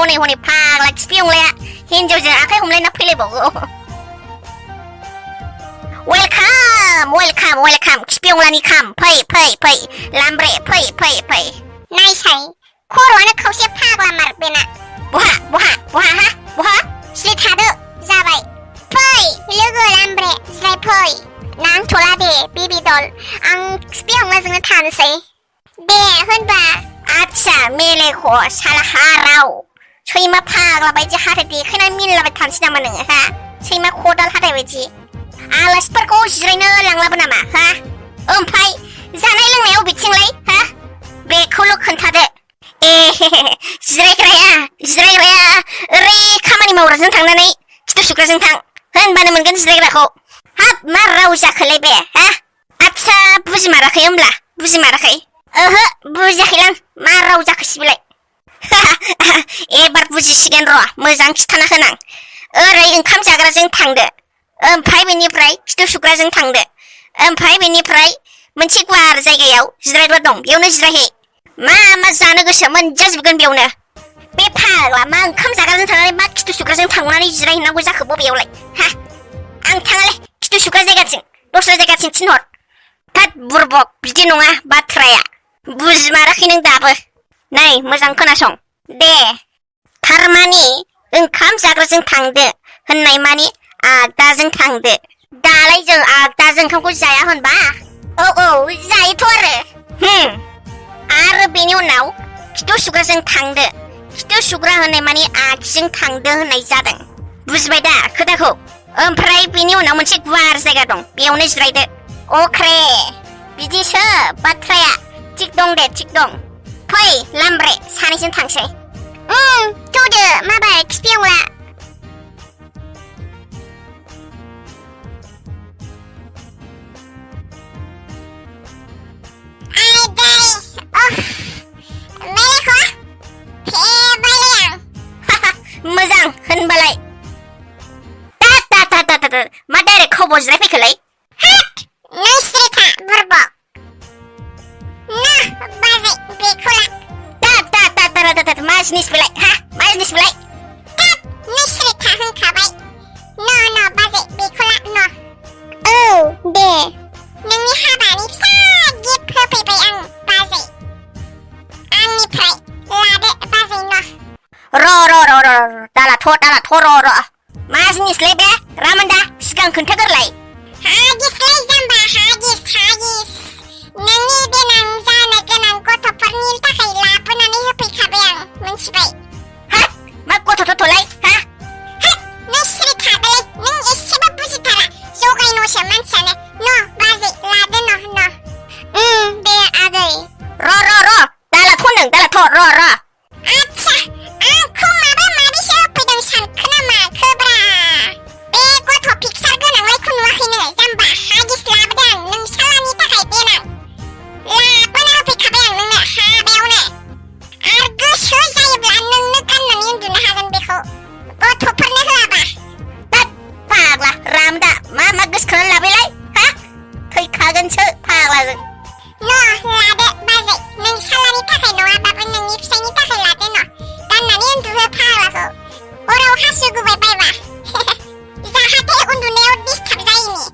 हनै फाग्ला खिफिउंलाया हिनजावजों आखाइ हमलायना फैलायबावो वेलकाम खिफिउंलानि खाम फै लामब्रे फै नायसाय खर'आनो खावसे फाग्ला मार बेना बहा सिरि थादो जाबाय फै लोगो लामब्रे जिराय फै नांथ'ला दे बेबि दल आं खिफिउंलाजोंनो थानोसै दे होनबा आच्छा मेलेख' साला हाराव सैमा फाग्ला बायदि हाथाय देखायनानै मिनिलाबाय थानोसै नामा नोङो हा सैमा खदाल हाथाय बायदि आलासिफोरखौ जिरायनो लांलाबो नामा हा ओमफ्राय जानाय लोंनायाव बिथिंलाय हा बेखौल' खोन्थादो जिरायग्राया ओरै खामानि मावग्राजों थांनानै खिथु सुग्राजों थां होनबानो मोनगोन जिरायग्राखौ हाब मा राव जाखोलाय बे हा आच्छा बुजिमाराखै होमब्ला बुजिमाराखै ओहो बुजियाखैलां मा राव जाखोसै एबार बुजिसिगोन र' मोजां खिथाना होनां ओरै ओंखाम जाग्राजों थांदो ओमफ्राय बेनिफ्राय खिथु सुग्राजों थांदो ओमफ्राय बेनिफ्राय मोनसे गुवार जायगायाव जिरायग्रा दं बेयावनो जिरायहै मा जानो गोसो मोनजाजोबगोन बेयावनो बे फाग्ला मा ओंखाम जाग्राजों थांनानै मा खिथु सुग्राजों थांनानै जिरायहैनांगौ जाखो बबेयावलाय हा आं थाङालै खिथु सुग्रा जायगाथिं दस्रा जायगाथिं थिनहर थाद बुरबक बिदि नङा बाथ्राया बुजिमाराखै नों दाबो नै मोजां खोनासं दे थारमानि ओंखाम जाग्राजों थांदो होननाय मानि आगदाजों थांदो दालाय जों आगदाजों ओंखामखौ जाया होनबा औ जायोथ' आरो बेनि उनाव खिथु सुग्राजों थांदो खिथु सुग्रा होननाय मानि आगसिजों थांदो होननाय जादों बुजिबाय दा खोथाखौ ओमफ्राय बेनि उनाव मोनसे गुवार जायगा दं बेयावनो जिरायदो अख्रे बिदिसो बाथ्राया थिग दं दे थिग दं फै लामब्रे सानैजों थांसै थौदो माबार खिफिउंला मोजां होनबालाय मा डाइरेक्ट खबर जिरायफैखोलाय नों सिरि था बुरबक ना बाजै बेखौ ला मा जिनिस बेलाय मा जिनिस बेलाय नों सिरि था होनखाबाय न बाजै बेखौ ला औ दे नोंनि हाबानि फिसा गिफ्ट होफैबाय आं बाजै आंनिफ्राय लादो बाजै न दालाथ' र' मा जिनिसलाय बे रामोनदा सिगां खोन्थागोरलाय हागिसलाय जाम्बा हागिस नोंनि देनां जानो गोनां गथ'फोरनि थाखाय लाबोनानै होफैखाबाय आं मिन्थिबाय मा गथ'थ'लाय नों सिरि थादोलै नों एसेबो बुजिथारा जगायनोसो मानसियानो न बाजै लादो न दे आगै र' दालाथ' र' आच्छा आंखौ माबा माबिसो होफैदों सानखो ना माखोब्रा बे गथ' पिक्सार गोनांलायखौ नुवाखैनो जाम्बा हागिस लाबोदों आं नों सालानि थाखाय देनां लाबोना होफैखाबाय आं नोंनो हाबायावनो आरो गोसो जायोब्ला नोंनो गाननानै उन्दुनो हागोन बेखौ गथ'फोरनो होआबा फाग्ला रामदा मा गोसोखांनानै लाबायलाय थैखागोनसो फाग्लाजों लादो बाजै नों सालानि थाखाय नङाबाबो नोंनि फिसायनि थाखाय लादो गाननानै उन्दुहो फाग्लाखौ हराव हासुगुबाय बायबा जाहाथे उन्दुनायाव डिस्टार्ब जायिनि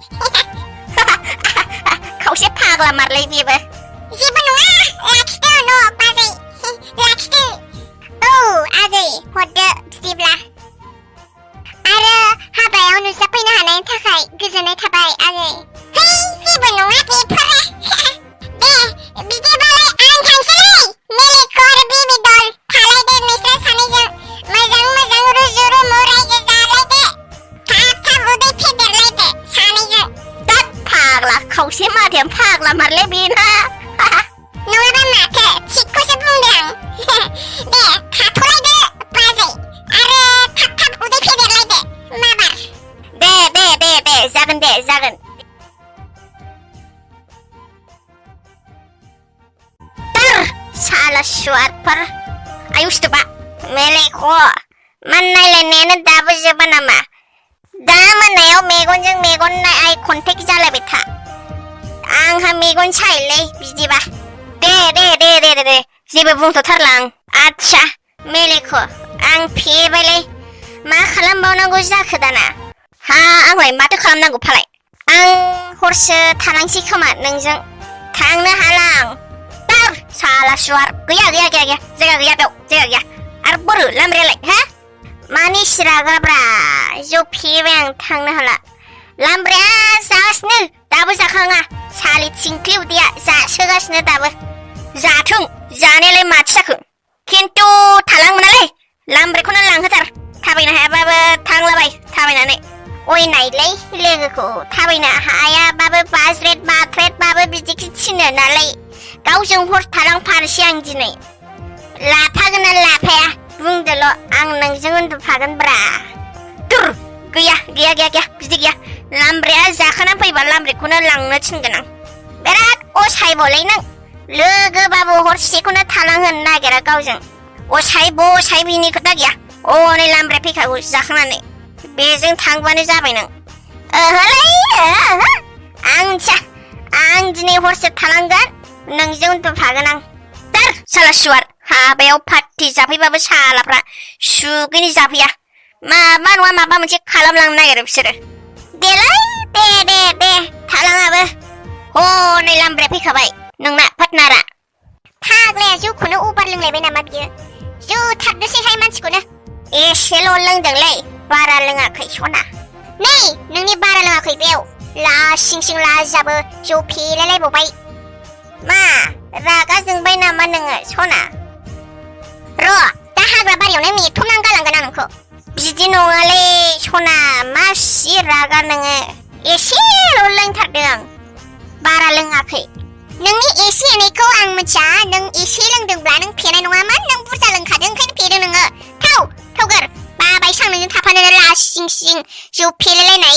खावसे फाग्ला मारलै बेबो जेबो नङा लाखिदो न बाजै लाखिदो औ आगै हरदो बिदिब्ला आरो हाबायाव नुजाफैनो हानायनि थाखाय गोजोननाय थाबाय आगै जेबो नङा बेफोरो दे बिदिबालाय आं थांसैलै मेलेखौ आरो बेबि दल थालायदो नोंसोर सानैजों मोजां रुजु रुमु रायजो जालायदो थाब उदै फेदेरलायदो सानैजों फाग्ला खावसे माथायानो फाग्ला मारलै बेना नङाबा माथो थिगखौसो बुंदों आं दे थाथ'लायदो बाजै आरो थाब उदै फेदेरलायदो माबार दे जागोन साला सुवारफोर आयुष्टबा मेलेख' नायलायनायानो दाबो जोबा नामा दा मोनायाव मेगनजों मेगन आइ कन्टेक्ट जालायबाय था आंहा मेगन सायोलै बिदिबा दे जेबो बुंथ'थारला आं आच्छा मेलेखो आं फेबायलै मा खालामबावनांगौ जाखो दाना हा आंलाय माथो खालामनांगौ फालाय आं हरसो थानांसै खोमा नोंजों थांनो हालां दार साला सुवार गैया जायगा गैया बेयाव जायगा गैया आरो बोरो लामब्रायालाय हा मानि सिराग्राब्रा जौ फेबाय आं थांनो हाला लामब्राया जागासिनो दाबो जाखाङा सालि थिंख्लि उदैया जासोगासिनो दाबो जाथों जानायालाय माथो जाखो खिन्थु थालांमोनालै लामब्राखौनो लांहोथार थाबायनो हायाबाबो थांलाबाय थाबायनानै अय नायलै लोगोखौ थाबायनो हायाबाबो बाज्रेद-बाथ्रेदबाबो बिदिखि थिनो नालाय गावजों हर थालांफानोसै आं दिनै लाफागोन ना लाफाया बुंदोल' आं नोंजों उन्दुफागोन ब्रा दुर गैया बिदि गैया लामब्राया जाखाना फैबा लामब्राखौनो लांनो थिनगोन आं बिराद असायबलै नों लोगोबाबो हरसेखौनो थालांहोनो नागिरा गावजों असाय बिनि खोथा गैया हनै लामब्राया फैखागौ जाखांनानै बेजों थांबानो जाबाय नों ओहो आं मिथिया आं दिनै हरसे थालांगोन नोंजों उन्दुफागोन आं दार साला सुवार हाबायाव पार्टि जाफैबाबो सालाफ्रा सुगैनि जाफैया माबा नङा माबा मोनसे खालामलांनो नागिरो बिसोरो देलाय दे थालाङाबो हनै लामब्राया फैखाबाय नोंना पार्टनारा फाग्लाया जौखौनो अभार लोंलायबाय नामा बियो जुथारदोसैहाय मानसिखौनो एसेल' लोंदोंलै बारा लोङाखै सना नै नोंनि बारा लोङाखै बेयाव लासिं लाजाबो जौ फेलायलायबावबाय मा रागा जोंबाय नामा नोङो सना र' दा हाग्रा बारियावनो मेथ'नानै गालांगोन आं नोंखौ बिदि नङालै सना मासि रागा नोङो एसेल' लोंथारदों आं बारा लोङाखै नोंनि एसे एनैखौ आं मिथिया नों एसे लोंदोंब्ला नों फेनाय नङामोन नों बुरजा लोंखादों ओंखायनो फेदों नोङो थावगोर बाबाय सांनोनो थाफानो लासिं जौ फेलायलायनाय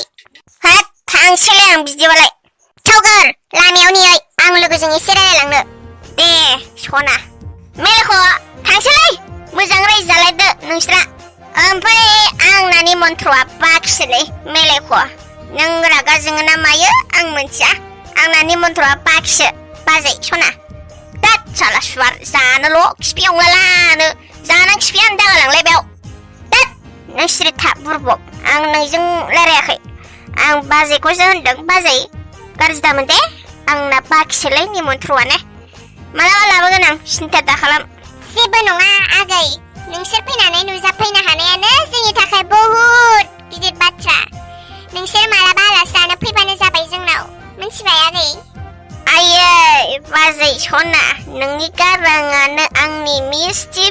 हाथ थांसैलै आं बिदिबालाय थावगोर लामायाव नेयै आं लोगोजों एसे रायलायलांनो दे सना मेलेख' थांसैलै मोजां रायजालायदो नोंस्रा ओमफ्राय आंनानि मन्त्रआ बाखिसोलै मेलेख' नों रागा जोङो ना मायो आं मिथिया आंनानि मन्त्रआ बाखिसो बाजै सना दाद साला सुवार जानोल' खिफियावलानो जाना खिफियानो दागालांलाय बेयाव दाद नों सिरि था बुरबक आं नोंजों रायलायाखै आं बाजैखौसो होनदों बाजै गाज्रि दामोन दे आंना बाखिसोलै निमन्त्रआनो मालाबा लाबोगोन आं सिन्था दा खालाम जेबो नङा आगै नोंसोर फैनानै नुजाफैनो हानायानो जोंनि थाखाय बहुद गिदिर बाथ्रा नोंसोर मालाबा आलासि जानो फैबानो जाबाय जोंनाव मिथिबाय आगै आयै बाजै सना नोंनि गाराङानो आंनि मिस्थि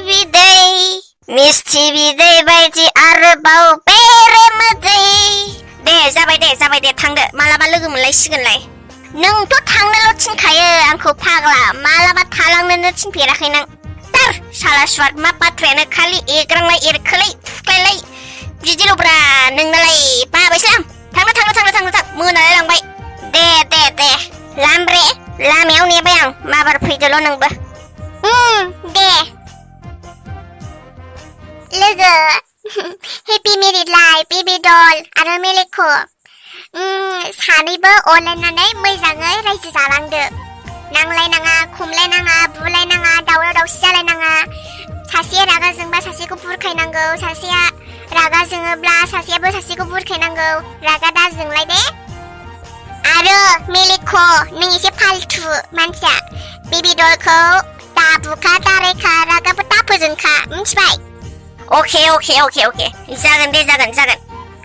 बिदै बायदि आरोबाव बेरे मोदै दे जाबाय दे थांदो मालाबा लोगो मोनलायसिगोनलाय नोंथ' थांनोल' थिनखायो आंखौ फाग्ला मालाबा थालांनोनो थिनफेराखै नों दार साला सुवार मा बाथ्रायानो खालि एग्रांलाय एरखोलाय थुख्लायलाय बिदिल'ब्रा नोंनालाय बाबायसो आं थांनो मोनालाय लांबाय दे लामब्रे लामायाव नेबाय आं माबार फैदोल' नोंबो दे लोगो हेपि मेरिड लाइफ बेबि डल आरो मेलेख' सानैबो अनलायनानै मोजाङै रायजो जालांदो नांलायनाङा खमलायनाङा बुलायनाङा दावराव दावसि जालायनाङा सासेया रागा जोंबा सासेखौ बुरखायनांगौ सासेया रागा जोङोब्ला सासेयाबो सासेखौ बुरखायनांगौ रागा दा जोंलाय दे आरो मेलेख' नों एसे फालतु मानसिया बेबि डलखौ दाबुखा दारायखा रागाबो दाफोजोंखा मिथिबाय अके जागोन दे जागोन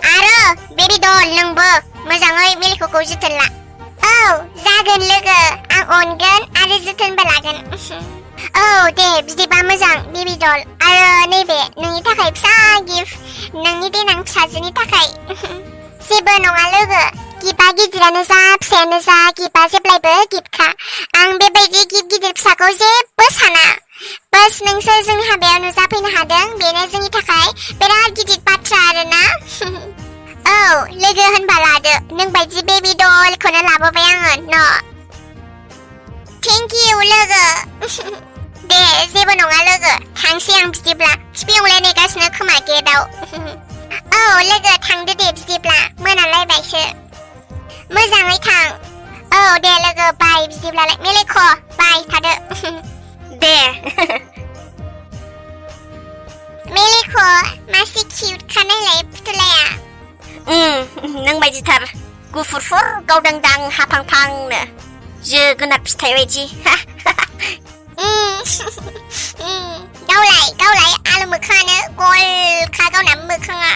आरो बेबि डल नोंबो मोजाङै मेलेख'खौ जोथोन ला औ जागोन लोगो आं अनगोन आरो जोथोनबो लागोन औ दे बिदिबा मोजां बेबि डल आरो नैबे नोंनि थाखाय फिसा गिफ्ट नोंनि देनां फिसाजोनि थाखाय जेबो नङा लोगो गिफ्टआ गिदिरानो जा फिसायानो जा गिफ्टआ जेब्लायबो गिफ्टखा आं बेबायदि गिफ्ट गिदिर फिसाखौ जेबो साना बस नोंसोर जोंनि हाबायाव नुजाफैनो हादों बेनो जोंनि थाखाय बिराद गिदिर बाथ्रा आरोना औ लोगो होनबा लादो नों बायदि बेबि डलखौनो लाबोबाय आङो न' थेंक इउ लोगो दे जेबो नङा लोगो थांसै आं बिदिब्ला खिफियावलाय नेगासिनो खोमा गेटआव औ लोगो थांदो दे बिदिब्ला मोनालायबायसो मोजाङै थां औ दे लोगो बाय बिदिब्लालाय मेलेख' बाय थादो दे मेलेखौ मासे किउट खानायलाय फुथुलाया नों बायदिथार गुफुरफुर गावदांदां हाफांफांनो जोगोनार फिथाइ बायदि गावलाय आलु मोखाङानो गलखा गावना मोखाङा